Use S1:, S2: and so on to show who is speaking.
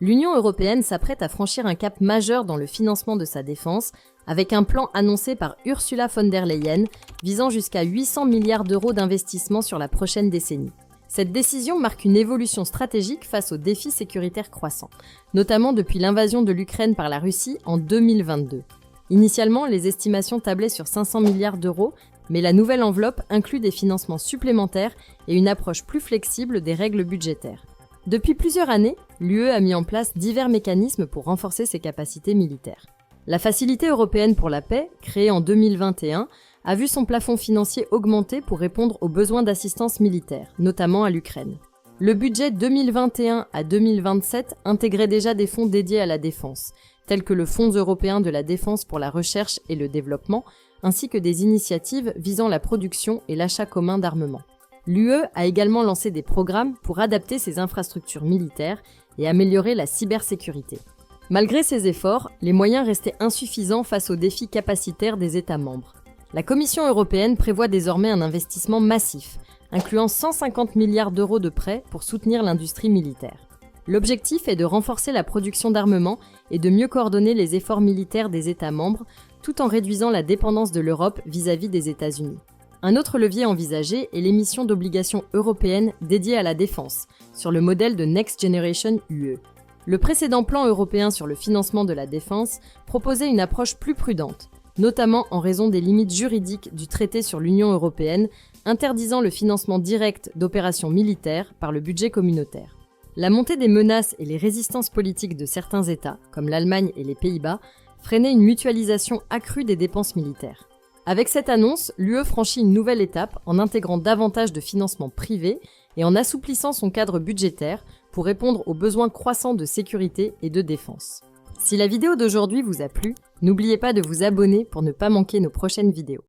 S1: L'Union européenne s'apprête à franchir un cap majeur dans le financement de sa défense, avec un plan annoncé par Ursula von der Leyen visant jusqu'à 800 milliards d'euros d'investissement sur la prochaine décennie. Cette décision marque une évolution stratégique face aux défis sécuritaires croissants, notamment depuis l'invasion de l'Ukraine par la Russie en 2022. Initialement, les estimations tablaient sur 500 milliards d'euros, mais la nouvelle enveloppe inclut des financements supplémentaires et une approche plus flexible des règles budgétaires. Depuis plusieurs années, l'UE a mis en place divers mécanismes pour renforcer ses capacités militaires. La Facilité européenne pour la paix, créée en 2021, a vu son plafond financier augmenter pour répondre aux besoins d'assistance militaire, notamment à l'Ukraine. Le budget 2021 à 2027 intégrait déjà des fonds dédiés à la défense, tels que le Fonds européen de la défense pour la recherche et le développement, ainsi que des initiatives visant la production et l'achat commun d'armements. L'UE a également lancé des programmes pour adapter ses infrastructures militaires et améliorer la cybersécurité. Malgré ces efforts, les moyens restaient insuffisants face aux défis capacitaires des États membres. La Commission européenne prévoit désormais un investissement massif, incluant 150 milliards d'euros de prêts pour soutenir l'industrie militaire. L'objectif est de renforcer la production d'armements et de mieux coordonner les efforts militaires des États membres, tout en réduisant la dépendance de l'Europe vis-à-vis des États-Unis. Un autre levier envisagé est l'émission d'obligations européennes dédiées à la défense, sur le modèle de Next Generation UE. Le précédent plan européen sur le financement de la défense proposait une approche plus prudente, notamment en raison des limites juridiques du traité sur l'Union européenne, interdisant le financement direct d'opérations militaires par le budget communautaire. La montée des menaces et les résistances politiques de certains États, comme l'Allemagne et les Pays-Bas, freinaient une mutualisation accrue des dépenses militaires. Avec cette annonce, l'UE franchit une nouvelle étape en intégrant davantage de financement privé et en assouplissant son cadre budgétaire pour répondre aux besoins croissants de sécurité et de défense. Si la vidéo d'aujourd'hui vous a plu, n'oubliez pas de vous abonner pour ne pas manquer nos prochaines vidéos.